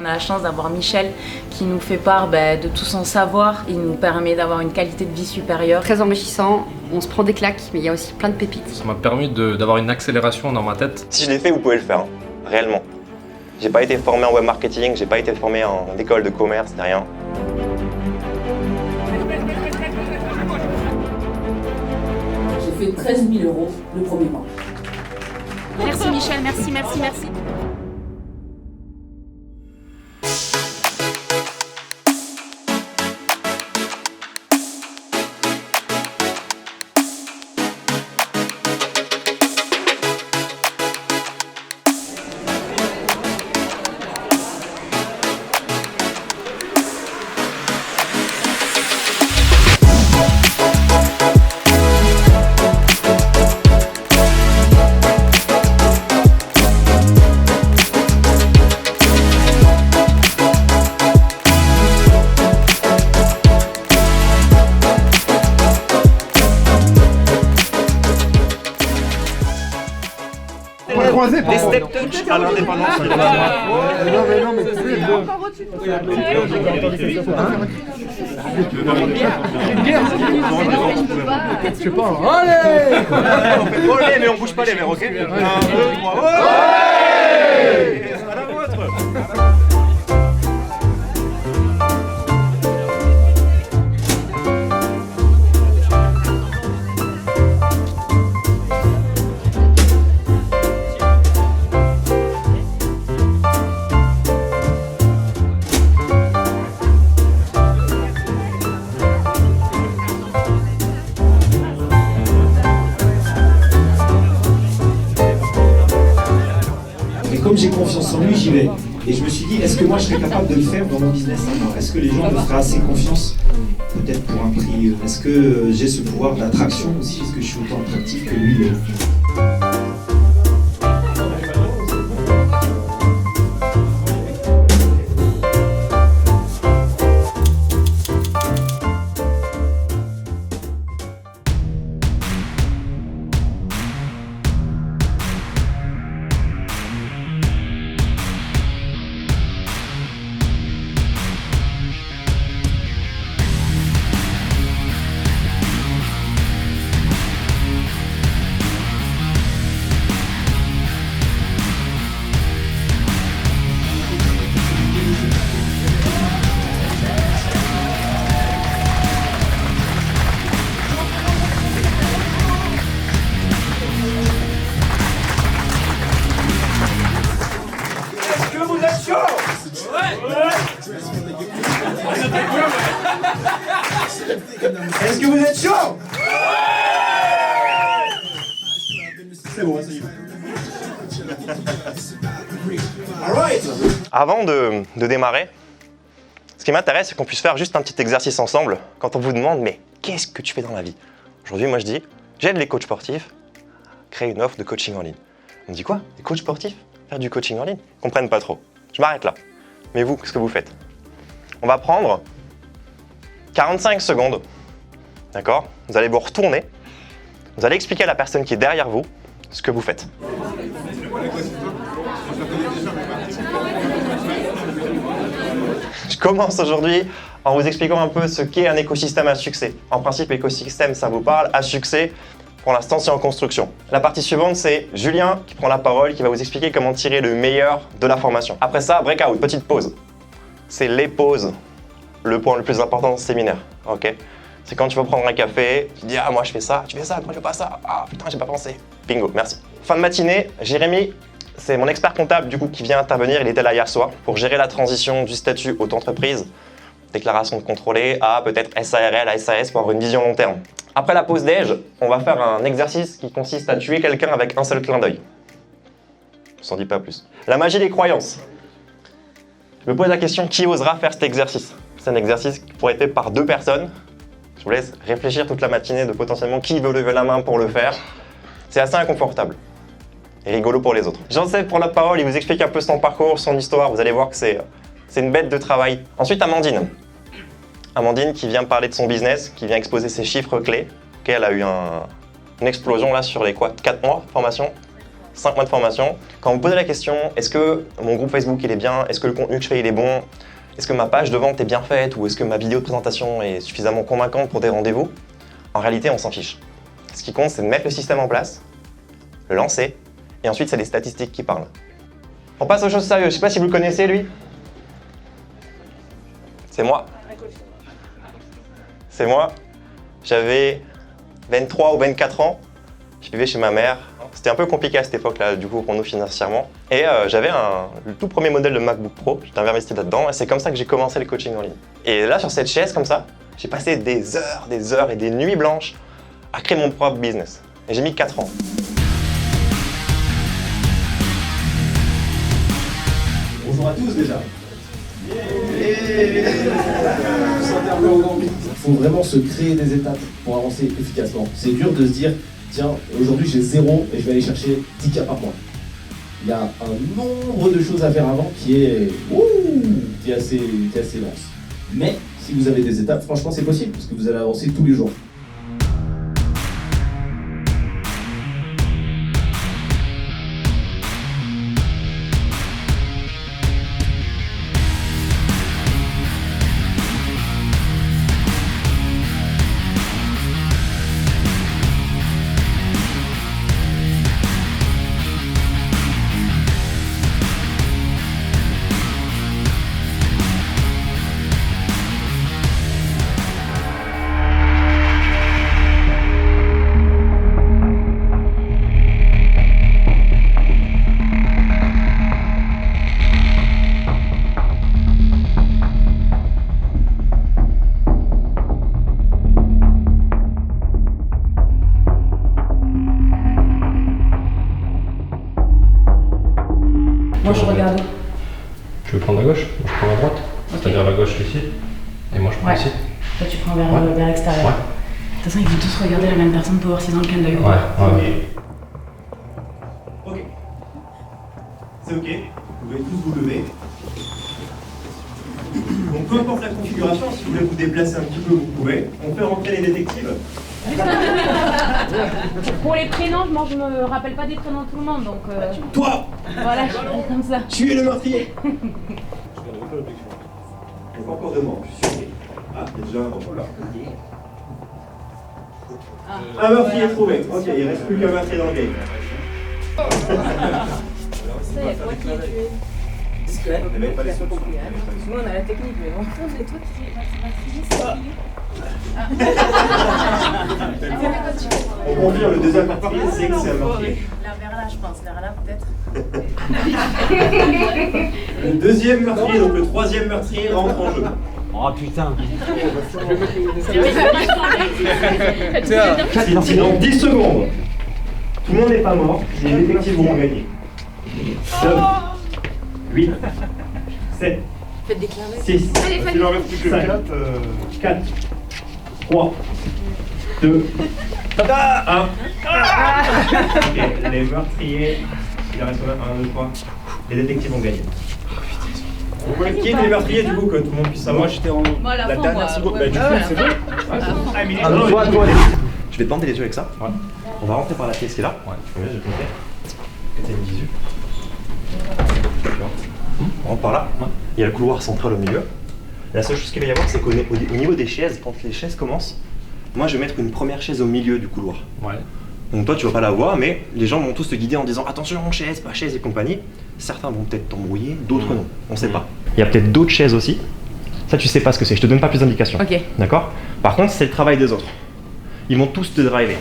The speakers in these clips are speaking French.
On a la chance d'avoir Michel qui nous fait part de tout son savoir. Il nous permet d'avoir une qualité de vie supérieure. Très enrichissant, on se prend des claques, mais il y a aussi plein de pépites. Ça m'a permis d'avoir une accélération dans ma tête. Si je l'ai fait, vous pouvez le faire, réellement. J'ai pas été formé en web marketing, j'ai pas été formé en école de commerce, ni rien. J'ai fait 13 000 € le premier mois. Merci Michel, merci. Croisé, Des step touch à l'indépendance. Non, mais tu sais, une guerre, je sais pas. Allez, Olé, mais on bouge pas les verres, ok? 1, 2, 3, ouais! À la vôtre! Et comme j'ai confiance en lui, j'y vais. Et je me suis dit, est-ce que moi je serais capable de le faire dans mon business? Est-ce que les gens me feraient assez confiance? Peut-être pour un prix. Est-ce que j'ai ce pouvoir d'attraction aussi? Est-ce que je suis autant attractif que lui l'est? Est-ce que vous êtes chaud? C'est bon, ça y est. All right. Avant de démarrer, ce qui m'intéresse, c'est qu'on puisse faire juste un petit exercice ensemble quand on vous demande « Mais qu'est-ce que tu fais dans la vie ?» Aujourd'hui, moi je dis « J'aide les coachs sportifs, créer une offre de coaching en ligne. » On me dit quoi? Les coachs sportifs? Faire du coaching en ligne? Ils comprennent pas trop. Je m'arrête là. Mais vous, qu'est-ce que vous faites? On va prendre 45 secondes. D'accord? Vous allez vous retourner. Vous allez expliquer à la personne qui est derrière vous ce que vous faites. Je commence aujourd'hui en vous expliquant un peu ce qu'est un écosystème à succès. En principe, écosystème, ça vous parle. À succès, pour l'instant, c'est en construction. La partie suivante, c'est Julien qui prend la parole, qui va vous expliquer comment tirer le meilleur de la formation. Après ça, breakout, petite pause. C'est les pauses, le point le plus important dans ce séminaire. Ok? C'est quand tu vas prendre un café, tu dis « Ah, moi je fais ça, tu fais ça, moi je fais pas ça. Ah, putain, j'ai pas pensé. » Bingo, merci. Fin de matinée, Jérémy, c'est mon expert comptable du coup qui vient intervenir. Il était là hier soir pour gérer la transition du statut auto-entreprise, déclaration de contrôlé, à peut-être SARL, à SAS pour avoir une vision long terme. Après la pause déj, on va faire un exercice qui consiste à tuer quelqu'un avec un seul clin d'œil. Je vous en dis pas plus. La magie des croyances. Je me pose la question, qui osera faire cet exercice? C'est un exercice qui pourrait être fait par 2 personnes. Je vous laisse réfléchir toute la matinée de potentiellement qui veut lever la main pour le faire. C'est assez inconfortable et rigolo pour les autres. Jean-Seb prend la parole, il vous explique un peu son parcours, son histoire. Vous allez voir que c'est une bête de travail. Ensuite, Amandine. Amandine qui vient parler de son business, qui vient exposer ses chiffres clés. Okay, elle a eu une explosion là sur les 4 mois de formation. 5 mois de formation. Quand vous posez la question, est-ce que mon groupe Facebook il est bien, est-ce que le contenu que je fais il est bon, est-ce que ma page de vente est bien faite ou est-ce que ma vidéo de présentation est suffisamment convaincante pour des rendez-vous, en réalité on s'en fiche. Ce qui compte c'est de mettre le système en place, le lancer, et ensuite c'est les statistiques qui parlent. On passe aux choses sérieuses, je sais pas si vous le connaissez lui. C'est moi. C'est moi. J'avais 23 ou 24 ans, je vivais chez ma mère. C'était un peu compliqué à cette époque-là, du coup, pour nous financièrement. Et j'avais le tout premier modèle de MacBook Pro, j'étais investi là-dedans, et c'est comme ça que j'ai commencé le coaching en ligne. Et là, sur cette chaise, comme ça, j'ai passé des heures et des nuits blanches à créer mon propre business. Et j'ai mis 4 ans. Bonjour à tous déjà. Il faut vraiment se créer des étapes pour avancer efficacement. C'est dur de se dire, tiens, aujourd'hui j'ai 0 et je vais aller chercher 10 cas par mois. Il y a un nombre de choses à faire avant qui est assez dense. Mais si vous avez des étapes, franchement c'est possible parce que vous allez avancer tous les jours. Moi je regarde. Tu veux prendre la gauche? Moi je prends la droite. Ok. C'est-à-dire la gauche ici. Et moi je prends Ouais. ici. Toi tu prends vers, Ouais. vers l'extérieur. Ouais. De toute façon ils vont tous regarder la même personne pour voir si dans le clin d'œil ou Ouais, pas. ouais. Ok. C'est ok. Vous pouvez tous vous lever. Donc peu importe la configuration, si vous voulez vous déplacer un petit peu, vous pouvez. On fait rentrer les détectives. Pour les prénoms, moi je me rappelle pas des prénoms de tout le monde, donc Toi, voilà, je fais comme ça. tu es le meurtrier. Il n'y a pas encore de mort, je suis surpris. Ah, il y a déjà un mort là. Un meurtrier trouvé. Ok, il ne reste plus qu'un meurtrier dans le game. Ça, il y a toi qui es tué. Nous, on a la technique, mais bon. C'est toi qui On confirme le deuxième meurtrier, c'est que c'est un meurtrier. La vers là, je pense. Vers là, peut-être. Le deuxième meurtrier, donc le troisième meurtrier, rentre en jeu. Oh putain. C'est dans 10 secondes. Tout le monde n'est pas mort, les détectives vont gagner. 9, 8, 7, 6, 5, 4, 3, 2, 1. Ok, les meurtriers, il en reste 1, 2, 3. Les détectives vont gagner. Qui est les meurtriers du coup, que tout le monde puisse savoir? Moi j'étais en. La dernière seconde. Bah, du coup, c'est bon. Je vais te bander les yeux avec ça. Ouais. On va rentrer par la pièce qui est là. Ouais. Je vais te montrer. T'as une visu. On rentre par là. Ouais. Il y a le couloir central au milieu. La seule chose qu'il va y avoir, c'est qu'au niveau des chaises, quand les chaises commencent, moi je vais mettre une première chaise au milieu du couloir. Ouais. Donc toi tu vas pas la voir, mais les gens vont tous te guider en disant attention, chaise, pas chaise et compagnie. Certains vont peut-être t'embrouiller, d'autres non. On sait pas. Il y a peut-être d'autres chaises aussi. Ça tu sais pas ce que c'est, je te donne pas plus d'indications. Ok. D'accord? Par contre, c'est le travail des autres. Ils vont tous te driver.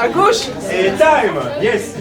À gauche. Et time! Yes!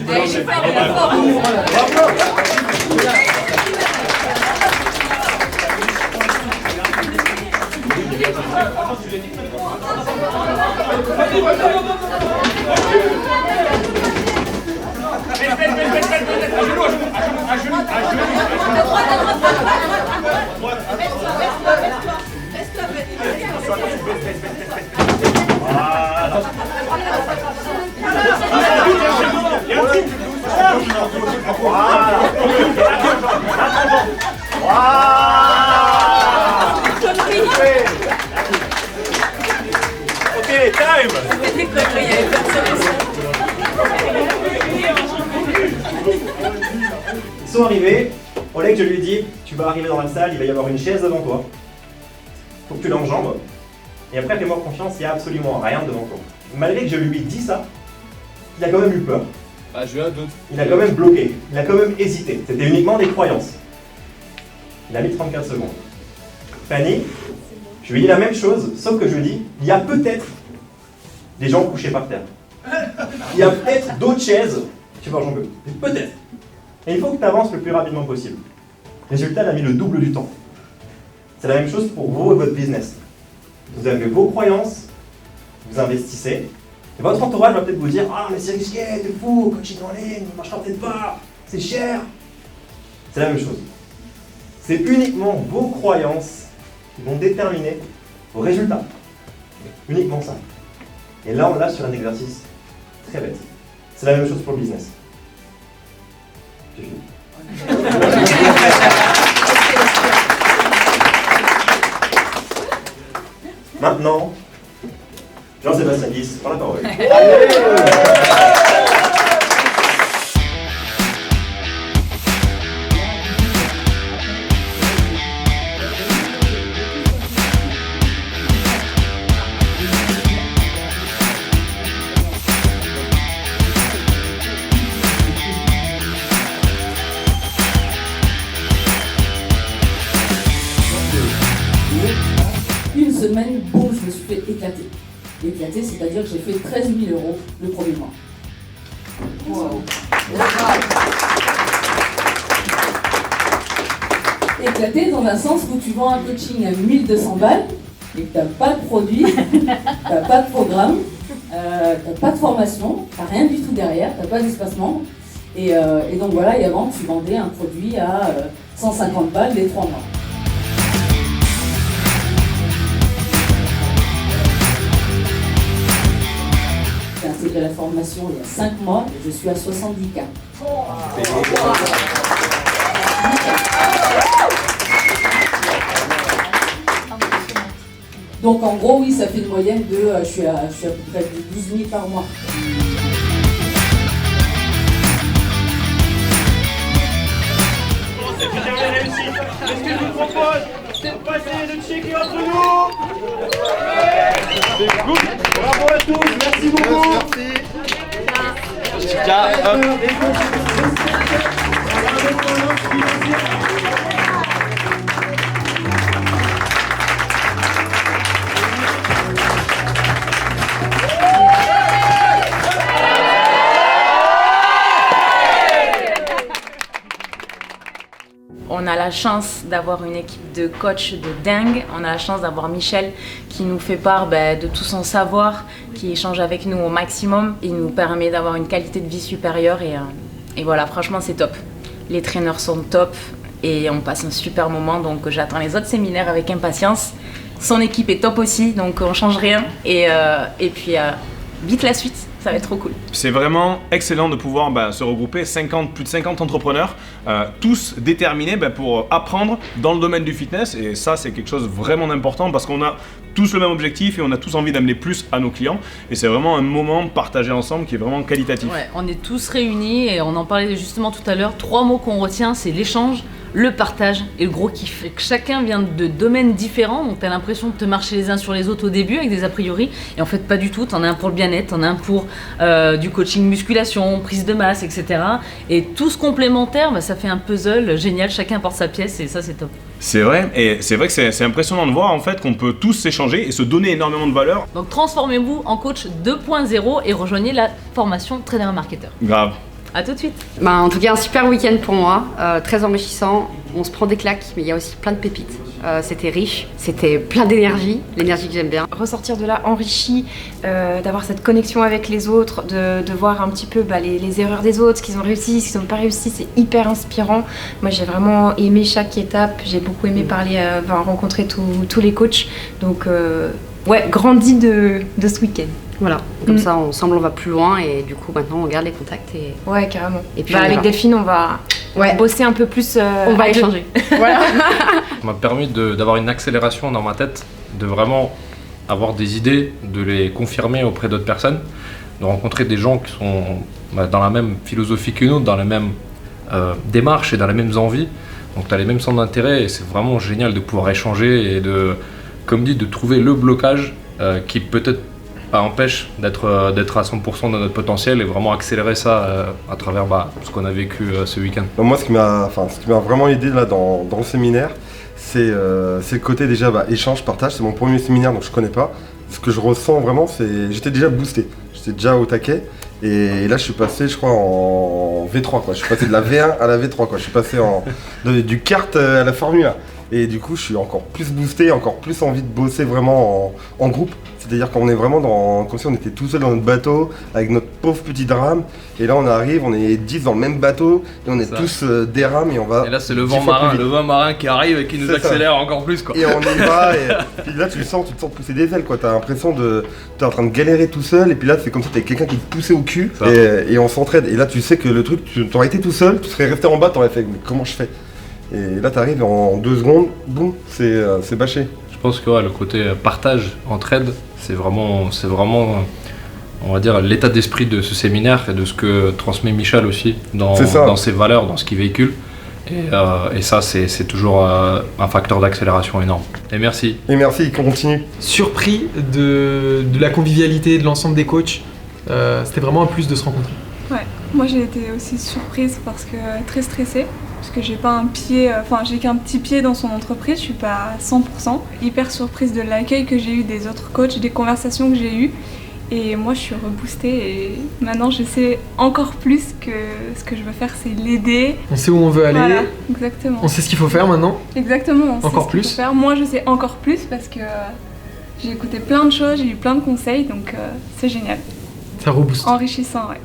Ok, time. Ils sont arrivés. Oleg, je lui ai dit, tu vas arriver dans la salle, il va y avoir une chaise devant toi. Faut que tu l'enjambes. Et après, fais-moi confiance, il n'y a absolument rien devant toi. Malgré que je lui ai dit ça, il a quand même eu peur. Ah, j'ai eu un doute. Il a quand même bloqué, il a quand même hésité. C'était uniquement des croyances. Il a mis 34 secondes. Fanny, je lui ai dit la même chose, sauf que je lui ai dit, il y a peut-être des gens couchés par terre. Il y a peut-être d'autres chaises. Tu vas enjamber. Peut-être. Et il faut que tu avances le plus rapidement possible. Résultat, il a mis le double du temps. C'est la même chose pour vous et votre business. Vous avez vos croyances, vous investissez, et votre entourage va peut-être vous dire « Ah, mais c'est risqué, t'es fou, coaching en ligne, ne marchera peut-être pas, c'est cher ». C'est la même chose. C'est uniquement vos croyances qui vont déterminer vos résultats. Uniquement ça. Et là, on l'a sur un exercice très bête. C'est la même chose pour le business. J'ai fini. Maintenant, Jean-Sébastien Guis prend la parole. Une semaine, boum, je me suis fait éclater. Éclater, c'est-à-dire que j'ai fait 13 000 € le premier mois. Wow. Éclater dans un sens où tu vends un coaching à 1200 balles et que tu n'as pas de produit, tu n'as pas de programme, tu n'as pas de formation, tu n'as rien du tout derrière, tu n'as pas d'espacement. Et donc voilà, et avant, tu vendais un produit à 150 balles les 3 mois. J'ai intégré la formation il y a 5 mois et je suis à 70K. Donc en gros, oui, ça fait une moyenne de... je suis à peu près de 12 000 par mois. C'est que j'avais réussi. Et ce que je vous propose, c'est de passer de checker entre nous. C'est good. Bravo à tous, merci beaucoup. On a la chance d'avoir une équipe de coachs de dingue. On a la chance d'avoir Michel qui nous fait part de tout son savoir, qui échange avec nous au maximum. Il nous permet d'avoir une qualité de vie supérieure et voilà, franchement c'est top. Les traîneurs sont top et on passe un super moment, donc j'attends les autres séminaires avec impatience. Son équipe est top aussi, donc on change rien et puis vite la suite. Ça va être trop cool. C'est vraiment excellent de pouvoir se regrouper, plus de 50 entrepreneurs, tous déterminés pour apprendre dans le domaine du fitness. Et ça, c'est quelque chose vraiment d'important parce qu'on a tous le même objectif et on a tous envie d'amener plus à nos clients. Et c'est vraiment un moment partagé ensemble qui est vraiment qualitatif. Ouais, on est tous réunis et on en parlait justement tout à l'heure. 3 mots qu'on retient, c'est l'échange, le partage et le gros kiff. Chacun vient de domaines différents, donc t'as l'impression de te marcher les uns sur les autres au début avec des a priori, et en fait pas du tout. T'en as un pour le bien-être, t'en as un pour du coaching musculation, prise de masse, etc. Et tous complémentaires, ça fait un puzzle génial, chacun porte sa pièce et ça c'est top. C'est vrai, et c'est vrai que c'est impressionnant de voir en fait qu'on peut tous s'échanger et se donner énormément de valeur. Donc transformez-vous en coach 2.0 et rejoignez la formation Trainer Marketer. Grave. A tout de suite. En tout cas, un super week-end pour moi, très enrichissant. On se prend des claques, mais il y a aussi plein de pépites. C'était riche, c'était plein d'énergie, l'énergie que j'aime bien. Ressortir de là enrichi, d'avoir cette connexion avec les autres, de voir un petit peu les erreurs des autres, ce qu'ils ont réussi, ce qu'ils n'ont pas réussi, c'est hyper inspirant. Moi j'ai vraiment aimé chaque étape, j'ai beaucoup aimé rencontrer tous les coachs. Donc ouais, grandi de ce week-end. Voilà, Comme ça, ensemble, on va plus loin et du coup, maintenant, on garde les contacts. Et... Ouais, carrément. Et puis, avec Delphine, on va bosser un peu plus. On va échanger. Voilà. Ça m'a permis d'avoir une accélération dans ma tête, de vraiment avoir des idées, de les confirmer auprès d'autres personnes, de rencontrer des gens qui sont dans la même philosophie que nous, dans la même démarche et dans les mêmes envies. Donc tu as les mêmes centres d'intérêt et c'est vraiment génial de pouvoir échanger et de, comme dit, de trouver le blocage qui peut-être empêche d'être à 100% de notre potentiel et vraiment accélérer ça à travers ce qu'on a vécu ce week-end. Moi, ce qui m'a vraiment aidé là, dans le séminaire, c'est le côté déjà échange, partage. C'est mon premier séminaire, donc je connais pas. Ce que je ressens vraiment, c'est j'étais déjà boosté, j'étais déjà au taquet. Et là, je suis passé, je crois, en V3, quoi. Je suis passé de la V1 à la V3, quoi. Je suis passé du kart à la Formule 1. Et du coup, je suis encore plus boosté, encore plus envie de bosser vraiment en groupe. C'est-à-dire qu'on est vraiment comme si on était tout seul dans notre bateau, avec notre pauvre petit drame. Et là, on arrive, on est 10 dans le même bateau, et on est tous des rames, et on va... Et là, c'est le vent marin qui arrive et qui nous accélère encore plus, quoi. Et on y va, et puis là, tu te sens pousser des ailes, quoi. T'as l'impression t'es en train de galérer tout seul, et puis là, c'est comme si t'avais quelqu'un qui te poussait au cul, et on s'entraide. Et là, tu sais que le truc, t'aurais été tout seul, tu serais resté en bas, t'aurais fait, mais comment je fais? Et là, t'arrives en 2 secondes, boum, c'est bâché. Je pense que le côté partage, entraide, c'est vraiment, on va dire, l'état d'esprit de ce séminaire et de ce que transmet Michel aussi dans ses valeurs, dans ce qu'il véhicule. Et ça, c'est toujours un facteur d'accélération énorme. Et merci. Et merci, continue. Surpris de la convivialité de l'ensemble des coachs. C'était vraiment un plus de se rencontrer. Ouais, moi j'ai été aussi surprise parce que très stressée. Parce que j'ai pas un pied, j'ai qu'un petit pied dans son entreprise, je suis pas à 100%. Hyper surprise de l'accueil que j'ai eu des autres coachs, des conversations que j'ai eues. Et moi je suis reboostée et maintenant je sais encore plus que ce que je veux faire c'est l'aider. On sait où on veut aller. Voilà, exactement. On sait ce qu'il faut faire maintenant. Exactement, on sait encore ce qu'il faut faire. Moi je sais encore plus parce que j'ai écouté plein de choses, j'ai eu plein de conseils donc c'est génial. Ça rebooste. Enrichissant, ouais.